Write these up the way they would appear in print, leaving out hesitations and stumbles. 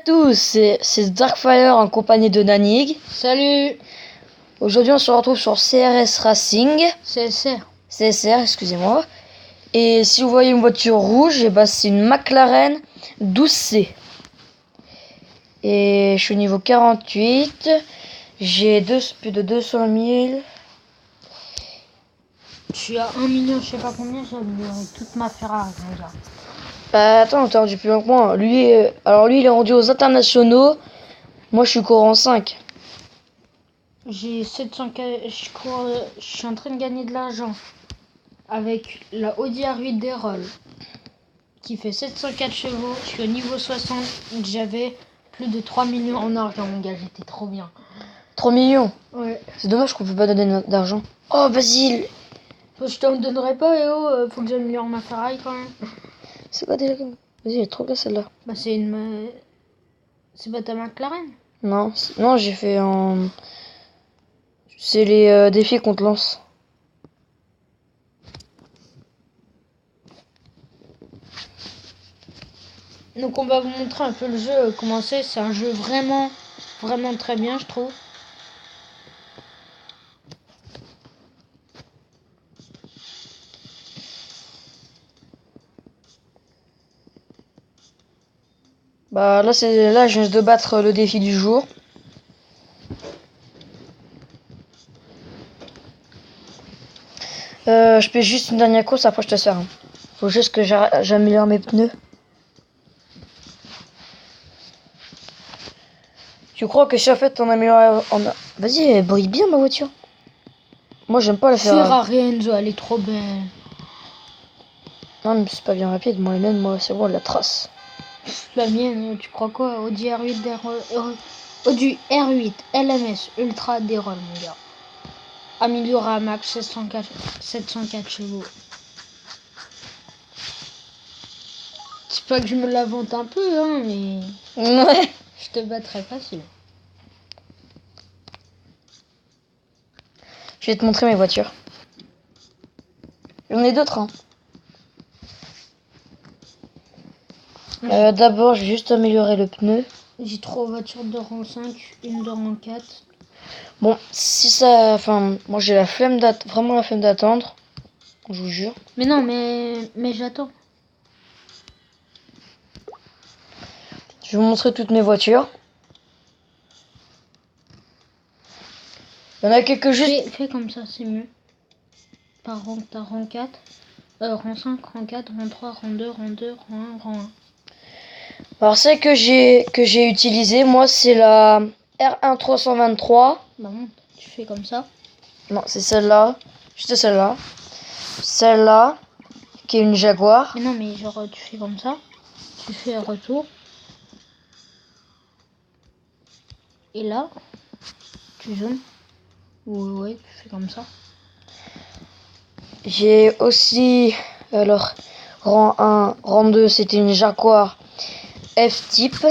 Tous, c'est Darkfire en compagnie de Nanig. Salut. Aujourd'hui on se retrouve sur CRS Racing. CSR, excusez-moi. Et si vous voyez une voiture rouge, c'est une McLaren 12C. Et je suis au niveau 48. J'ai plus de 200 000. Je suis à 1 million, je sais pas combien, j'ai amélioré toute ma Ferrari déjà. Bah attends, t'as rendu plus loin que moi. Lui, il est rendu aux internationaux. Moi je suis qu'au rang 5. J'ai 700K, je suis en train de gagner de l'argent avec la Audi R8 d'Erol qui fait 704 chevaux. Je suis au niveau 60, j'avais plus de 3 millions en argent, mon gars, j'étais trop bien. 3 millions. Ouais. C'est dommage qu'on peut pas donner d'argent. Oh Basile. Je t'en donnerai pas, faut que j'améliore ma Ferrari quand même. C'est quoi déjà? Vas-y, elle est trop bien celle-là. Bah c'est pas ta McLaren? Non, non, j'ai fait en... C'est les défis qu'on te lance. Donc on va vous montrer un peu le jeu, comment c'est. C'est un jeu vraiment très bien, je trouve. Bah là, je viens de battre le défi du jour. Je fais juste une dernière course, après je te sers. Faut juste que j'améliore mes pneus. Tu crois que si en fait on améliore... Vas-y, elle brille bien ma voiture. Moi j'aime pas la Ferrari. Enzo, elle est trop belle. Non mais c'est pas bien rapide, moi c'est bon, la trace. La mienne, tu crois quoi? Audi R8 Audi R8 LMS Ultra d'Erol, mon gars. Amélioré à max 704 chevaux. C'est pas que je me la vante un peu, hein, mais... Ouais. Je te battrai facile. Je vais te montrer mes voitures. J'en ai d'autres, hein. D'abord, je vais juste améliorer le pneu. J'ai 3 voitures de rang 5, une de rang 4. Bon, si ça... Enfin, moi j'ai la flemme vraiment la flemme d'attendre. Je vous jure. Mais non, mais j'attends. Je vais vous montrer toutes mes voitures. Il y en a quelques juste... Fais comme ça, c'est mieux. Par rang, t'as rang 4. Rang 5, rang 4, rang 3, rang 2, rang 2, rang 1, rang 1. Alors celle que j'ai utilisée, moi c'est la R1 323. Bah bon, tu fais comme ça. Non, c'est celle-là. Juste celle-là. Celle-là, qui est une Jaguar. Mais non, mais genre tu fais comme ça. Tu fais un retour. Et là, tu zoomes. Ouais, tu fais comme ça. J'ai aussi... Alors, rang 1, rang 2, c'était une Jaguar F-Type.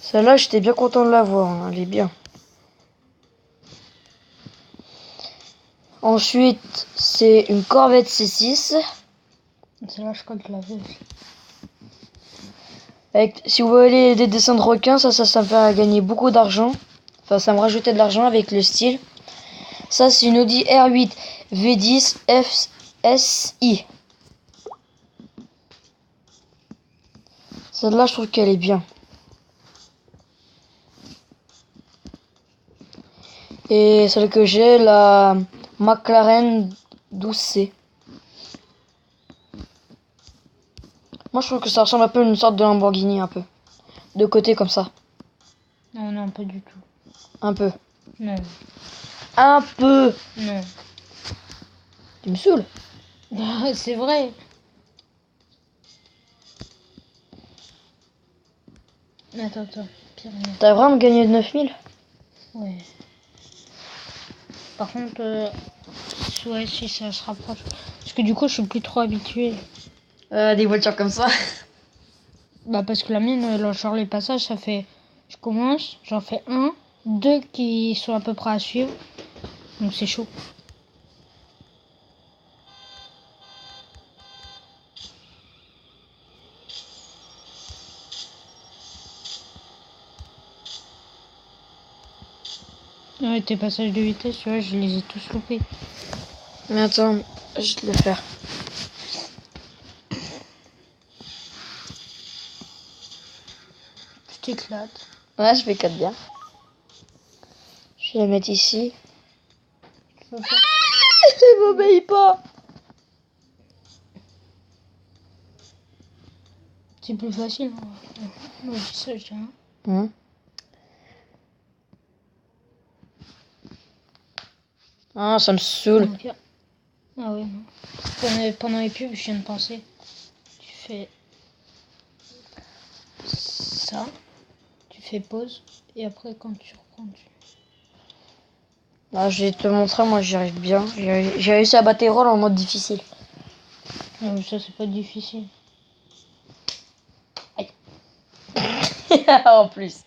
Celle-là, j'étais bien content de la voir, hein, elle est bien. Ensuite, c'est une Corvette C6. Celle-là, je crois que je l'avais aussi. Si vous voyez des dessins de requins, ça me fait gagner beaucoup d'argent. Enfin, ça me rajoutait de l'argent avec le style. Ça, c'est une Audi R8 V10 FSI. Celle-là, je trouve qu'elle est bien. Et celle que j'ai, la McLaren 12C. Moi, je trouve que ça ressemble un peu à une sorte de Lamborghini, un peu. De côté, comme ça. Non, pas du tout. Un peu. Non. Un peu. Non. Tu me saoules. C'est vrai. Attends. Pire. T'as vraiment gagné de 9000? Ouais. Par contre, ouais, si ça se rapproche. Parce que du coup, je suis plus trop habituée. Des voitures comme ça. Bah, parce que la mienne, genre les passages, ça fait. Je commence, j'en fais 1, 2 qui sont à peu près à suivre. Donc c'est chaud. Ouais, tes passages de vitesse, tu vois, je les ai tous loupés. Mais attends, je vais le faire. Je t'éclate. Ouais, je fais 4 bien. Je vais la mettre ici. Tu vas faire- Il m'obéit pas. C'est plus facile. Hein. Moi, je dis ça, je dis rien. Ah, ça me saoule. Ok. Ah ouais, non. Pendant les pubs, je viens de penser. Tu fais ça, tu fais pause, et après, quand tu reprends, tu... Ah, je vais te montrer, moi j'y arrive bien. J'ai réussi à battre les rôles en mode difficile. Non, mais ça, c'est pas difficile. En plus,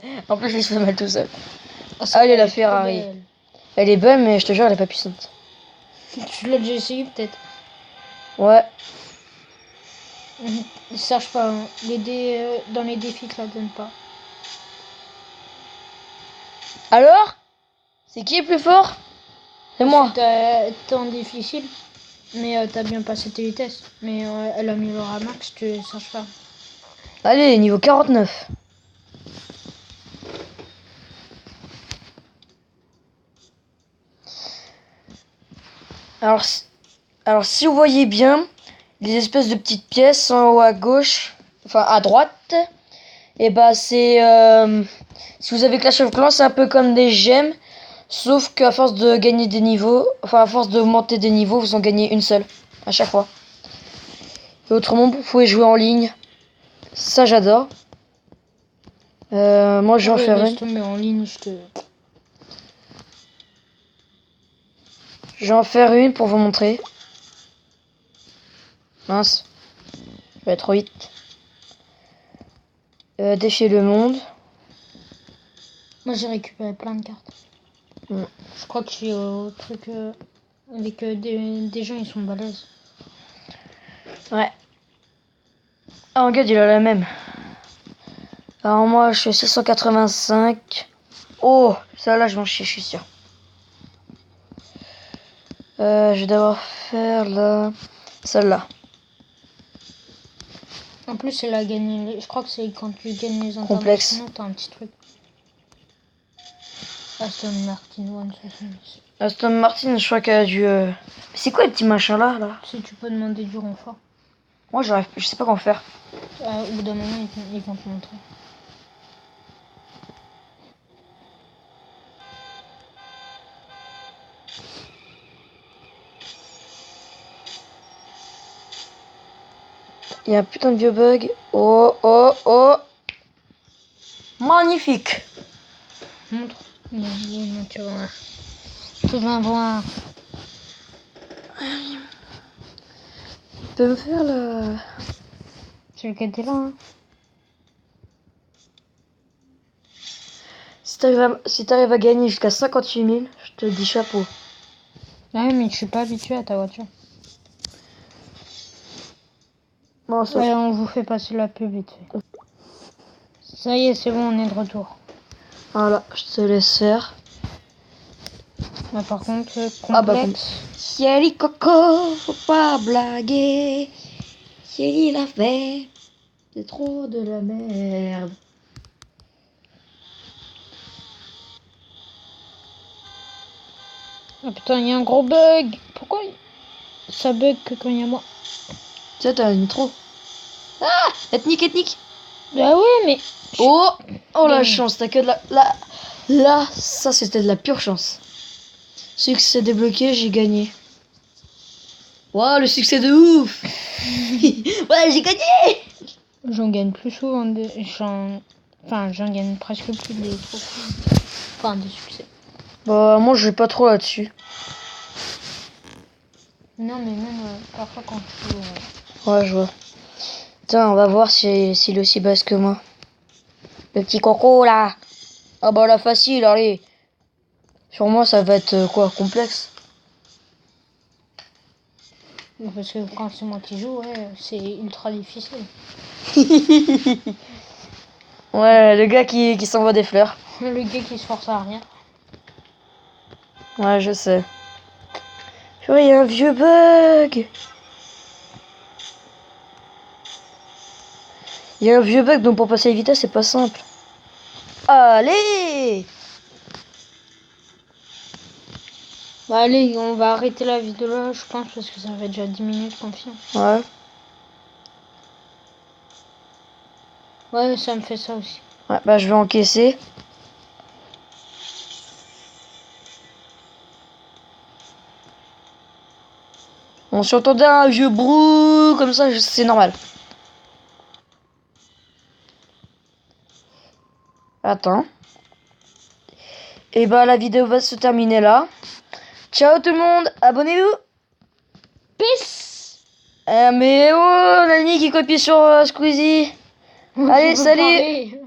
il se fait mal tout seul. ça, Allez, la est trop Ferrari. belle. Elle est belle, mais je te jure, elle est pas puissante. Tu l'as déjà essayé, peut-être. Ouais. Sache pas, hein. Dans les défis, te la donne pas. Alors? C'est qui est plus fort? C'est moi. T'es en difficile, mais t'as bien passé tes vitesses. Mais elle améliore à max, tu saches pas. Allez, niveau 49. Alors, si vous voyez bien, les espèces de petites pièces en haut à gauche, enfin à droite, et bah c'est... si vous avez Clash of Clans, c'est un peu comme des gemmes, sauf qu'à force de gagner des niveaux, enfin à force d'augmenter des niveaux, vous en gagnez une seule, à chaque fois. Et autrement, vous pouvez jouer en ligne. Ça, j'adore. Moi, je vais en faire laisse une. tomber en ligne, Je vais en faire une pour vous montrer. Mince. Je vais trop vite. Défier le monde. Moi, j'ai récupéré plein de cartes. Mm. Je crois que je suis au truc avec des gens, ils sont balèzes. Ouais. Ah, regarde, il a la même. Alors moi, je suis 685. Oh, celle-là, je vais en chier, je suis sûr. Je vais d'abord faire celle-là. En plus, elle a gagné. Je crois que c'est quand tu gagnes les Complexe. internationaux, t'as un petit truc. Aston Martin 170. Aston Martin, je crois qu'elle a dû... Mais c'est quoi les petits machins là? Si tu peux demander du renfort. Moi, je sais pas comment faire. Au bout d'un moment, ils vont te montrer. Il y a un putain de vieux bug. Oh, oh, oh. Magnifique. Montre. Non, tu vas voir. Tu vas voir. Tu peux me faire la... C'est lequel t'es là, hein. Si t'arrives à gagner jusqu'à 58 000, je te dis chapeau. Ah oui, mais je suis pas habitué à ta voiture. Bon, ça... Ouais, on vous fait passer la pub vite fait. Ça y est, c'est bon, on est de retour. Voilà, je te laisse faire. Mais par contre, complexe. Ah bah, Chéri Coco, faut pas blaguer. Chéri l'a fait. C'est trop de la merde. Ah putain, il y a un gros bug. Pourquoi ça bug que quand il y a moi? Tu sais, t'as une trop. Ah, ethnique. Bah ouais, mais... Oh, la Gagné. chance, t'as que de la... Là, ça c'était de la pure chance. Succès débloqué, j'ai gagné. Waouh, le succès de ouf. Ouais, j'ai gagné. J'en gagne plus souvent. J'en gagne presque plus des trophées. Enfin, des succès. Bah, moi, je vais pas trop là-dessus. Non, mais même parfois quand tu joues... Ouais, je vois. Tiens, on va voir s'il est aussi basse que moi. Le petit coco, là. Ah bah, là, facile, allez. Sur moi, ça va être quoi, complexe? Parce que quand c'est moi qui joue, ouais, c'est ultra difficile. Ouais, le gars qui s'envoie des fleurs. Le gars qui se force à rien. Ouais, je sais. Purée, il y a un vieux bug. Il y a un vieux bug, donc pour passer à la vitesse, c'est pas simple. Allez! Bah allez, on va arrêter la vidéo là, je pense, parce que ça fait déjà 10 minutes qu'on filme. Ouais. Ouais, ça me fait ça aussi. Ouais, bah je vais encaisser. On s'entendait un vieux brou comme ça, c'est normal. Attends. Et bah la vidéo va se terminer là. Ciao tout le monde, abonnez-vous. Peace. Mais oh, Nani qui copie sur Squeezie. Allez, salut. Pareil.